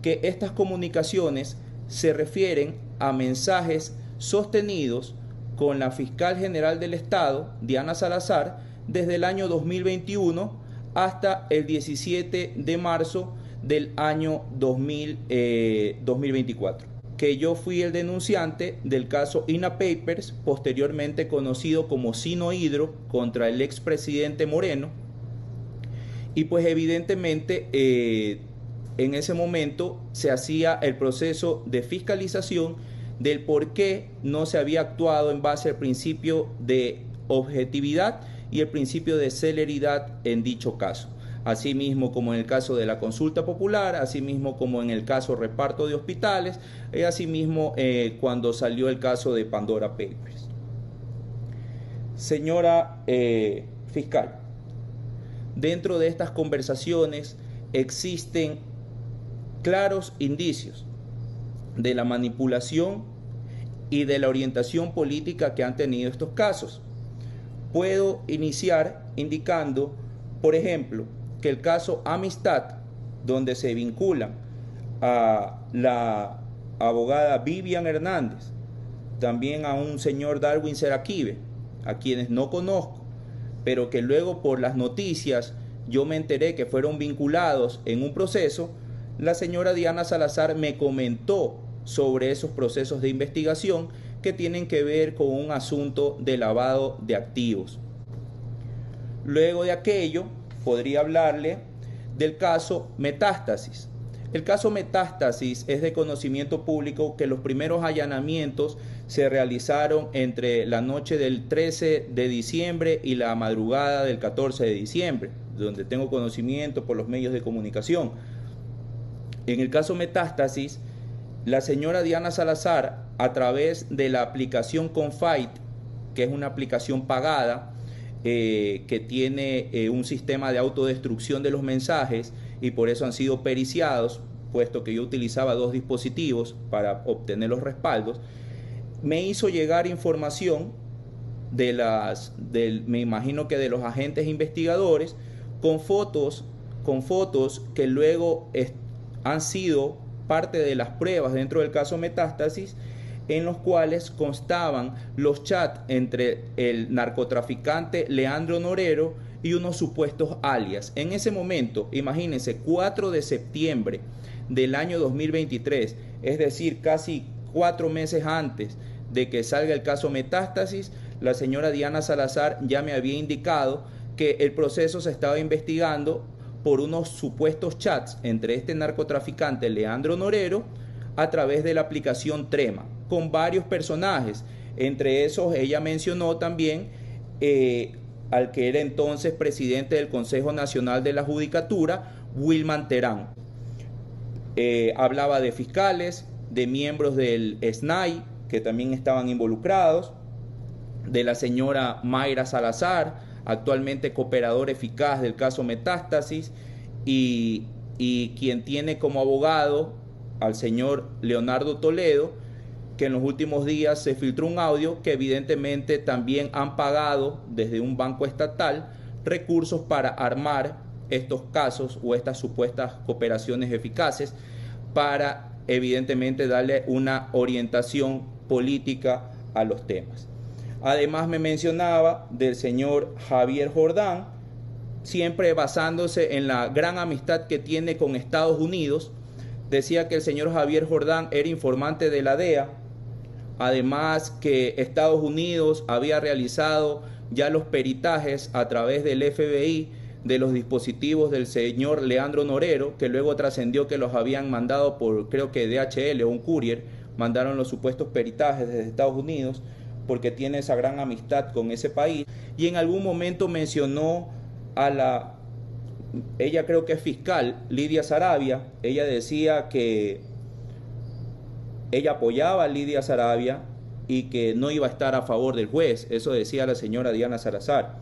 que estas comunicaciones se refieren a mensajes sostenidos con la fiscal general del Estado, Diana Salazar, desde el año 2021 hasta el 17 de marzo del año 2024. Que yo fui el denunciante del caso INA Papers, posteriormente conocido como Sino Hydro, contra el expresidente Moreno. Y pues evidentemente en ese momento se hacía el proceso de fiscalización del por qué no se había actuado en base al principio de objetividad y el principio de celeridad en dicho caso. Asimismo como en el caso de la consulta popular, asimismo como en el caso reparto de hospitales, asimismo cuando salió el caso de Pandora Papers. Señora fiscal, dentro de estas conversaciones existen claros indicios de la manipulación y de la orientación política que han tenido estos casos. Puedo iniciar indicando, por ejemplo, que el caso Amistad, donde se vinculan a la abogada Vivian Hernández, también a un señor Darwin Seraquibe, a quienes no conozco, pero que luego por las noticias yo me enteré que fueron vinculados en un proceso, la señora Diana Salazar me comentó sobre esos procesos de investigación que tienen que ver con un asunto de lavado de activos. Luego de aquello, podría hablarle del caso Metástasis. El caso Metástasis es de conocimiento público que los primeros allanamientos se realizaron entre la noche del 13 de diciembre y la madrugada del 14 de diciembre, donde tengo conocimiento por los medios de comunicación. En el caso Metástasis, la señora Diana Salazar, a través de la aplicación Confide, que es una aplicación pagada, que tiene un sistema de autodestrucción de los mensajes y por eso han sido periciados, puesto que yo utilizaba 2 dispositivos para obtener los respaldos, me hizo llegar información me imagino que de los agentes investigadores, con fotos que luego han sido parte de las pruebas dentro del caso Metástasis, en los cuales constaban los chats entre el narcotraficante Leandro Norero y unos supuestos alias. En ese momento, imagínense, 4 de septiembre del año 2023, es decir, casi 4 meses antes de que salga el caso Metástasis, la señora Diana Salazar ya me había indicado que el proceso se estaba investigando por unos supuestos chats entre este narcotraficante Leandro Norero a través de la aplicación Trema, con varios personajes. Entre esos ella mencionó también al que era entonces presidente del Consejo Nacional de la Judicatura, Wilman Terán. Hablaba de fiscales, de miembros del SNAI que también estaban involucrados, de la señora Mayra Salazar, actualmente cooperador eficaz del caso Metástasis, y quien tiene como abogado al señor Leonardo Toledo, que en los últimos días se filtró un audio que evidentemente también han pagado desde un banco estatal recursos para armar estos casos o estas supuestas cooperaciones eficaces para evidentemente darle una orientación política a los temas. Además me mencionaba del señor Javier Jordán, siempre basándose en la gran amistad que tiene con Estados Unidos. Decía que el señor Javier Jordán era informante de la DEA, además que Estados Unidos había realizado ya los peritajes a través del FBI de los dispositivos del señor Leandro Norero, que luego trascendió que los habían mandado por, creo que DHL o un courier, mandaron los supuestos peritajes desde Estados Unidos, porque tiene esa gran amistad con ese país. Y en algún momento mencionó a ella creo que es fiscal, Lidia Saravia. Ella decía que ella apoyaba a Lidia Saravia y que no iba a estar a favor del juez. Eso decía la señora Diana Salazar.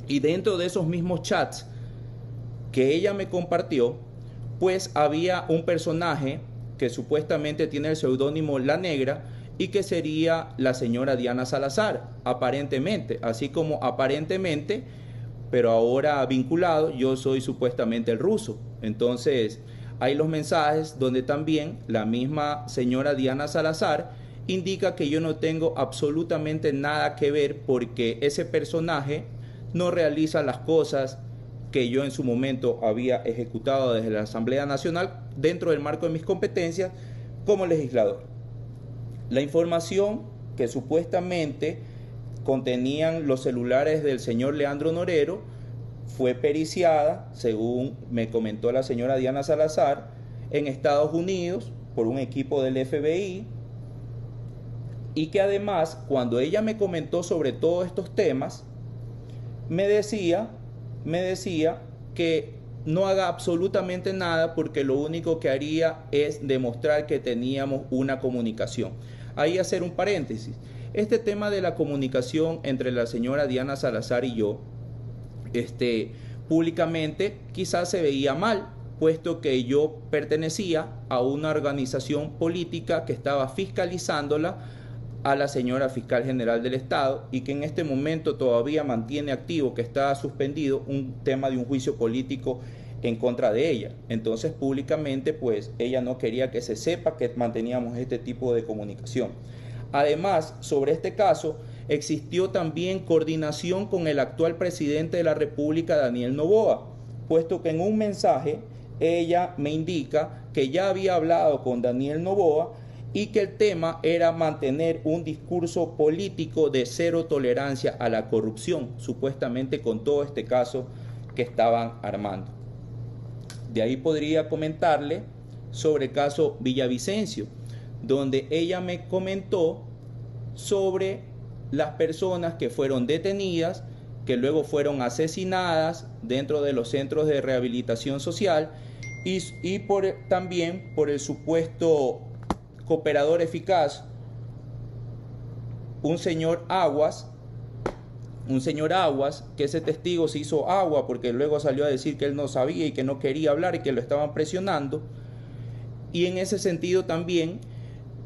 Y dentro de esos mismos chats que ella me compartió, pues había un personaje que supuestamente tiene el seudónimo La Negra y que sería la señora Diana Salazar, aparentemente, así como pero ahora vinculado, yo soy supuestamente el ruso. Entonces, hay los mensajes donde también la misma señora Diana Salazar indica que yo no tengo absolutamente nada que ver porque ese personaje no realiza las cosas que yo en su momento había ejecutado desde la Asamblea Nacional dentro del marco de mis competencias como legislador. La información que supuestamente contenían los celulares del señor Leandro Norero fue periciada, según me comentó la señora Diana Salazar, en Estados Unidos por un equipo del FBI, y que además, cuando ella me comentó sobre todos estos temas, me decía que no haga absolutamente nada porque lo único que haría es demostrar que teníamos una comunicación. Ahí hacer un paréntesis. Este tema de la comunicación entre la señora Diana Salazar y yo, públicamente quizás se veía mal, puesto que yo pertenecía a una organización política que estaba fiscalizándola a la señora fiscal general del Estado y que en este momento todavía mantiene activo, que está suspendido un tema de un juicio político en contra de ella. Entonces públicamente pues ella no quería que se sepa que manteníamos este tipo de comunicación. Además, sobre este caso existió también coordinación con el actual presidente de la República, Daniel Noboa, puesto que en un mensaje ella me indica que ya había hablado con Daniel Noboa y que el tema era mantener un discurso político de cero tolerancia a la corrupción, supuestamente con todo este caso que estaban armando. De ahí podría comentarle sobre el caso Villavicencio, donde ella me comentó sobre las personas que fueron detenidas, que luego fueron asesinadas dentro de los centros de rehabilitación social y también por el supuesto cooperador eficaz, un señor Aguas, que ese testigo se hizo agua porque luego salió a decir que él no sabía y que no quería hablar y que lo estaban presionando. Y en ese sentido también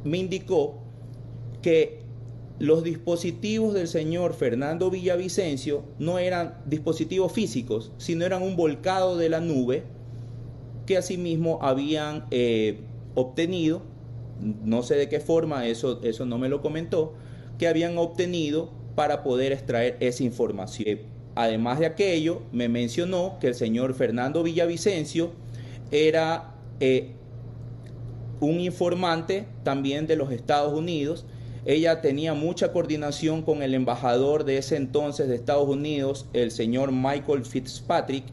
me indicó que los dispositivos del señor Fernando Villavicencio no eran dispositivos físicos, sino eran un volcado de la nube que asimismo habían obtenido, no sé de qué forma, eso no me lo comentó, que habían obtenido para poder extraer esa información. Además de aquello, me mencionó que el señor Fernando Villavicencio era un informante también de los Estados Unidos. Ella tenía mucha coordinación con el embajador de ese entonces de Estados Unidos, el señor Michael Fitzpatrick,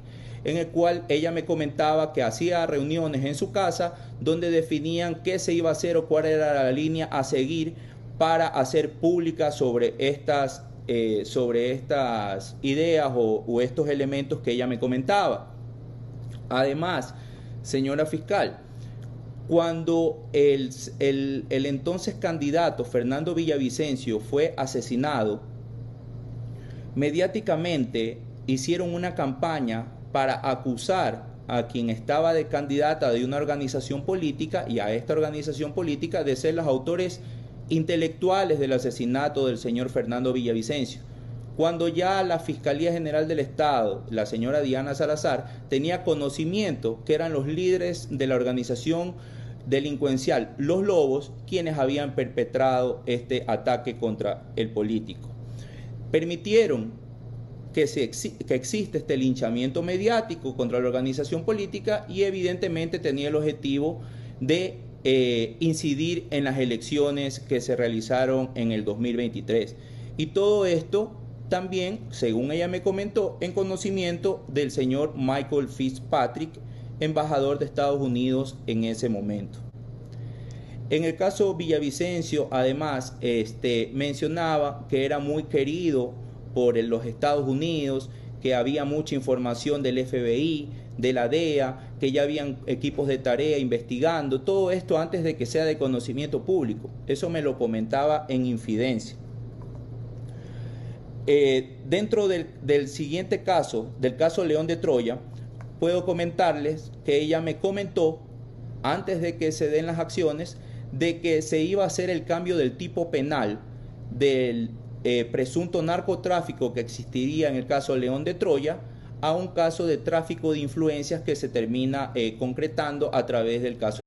en el cual ella me comentaba que hacía reuniones en su casa donde definían qué se iba a hacer o cuál era la línea a seguir para hacer pública sobre estas ideas o estos elementos que ella me comentaba. Además, señora fiscal, cuando el entonces candidato Fernando Villavicencio fue asesinado, mediáticamente hicieron una campaña para acusar a quien estaba de candidata de una organización política y a esta organización política de ser los autores intelectuales del asesinato del señor Fernando Villavicencio, cuando ya la Fiscalía General del Estado, la señora Diana Salazar, tenía conocimiento que eran los líderes de la organización delincuencial Los Lobos quienes habían perpetrado este ataque contra el político. Permitieron que existe este linchamiento mediático contra la organización política y evidentemente tenía el objetivo de incidir en las elecciones que se realizaron en el 2023. Y todo esto también, según ella me comentó, en conocimiento del señor Michael Fitzpatrick, embajador de Estados Unidos en ese momento. En el caso Villavicencio, además, mencionaba que era muy querido por los Estados Unidos, que había mucha información del FBI, de la DEA, que ya habían equipos de tarea investigando, todo esto antes de que sea de conocimiento público. Eso me lo comentaba en infidencia. Dentro del siguiente caso, del caso León de Troya, puedo comentarles que ella me comentó, antes de que se den las acciones, de que se iba a hacer el cambio del tipo penal del presunto narcotráfico que existiría en el caso León de Troya a un caso de tráfico de influencias que se termina concretando a través del caso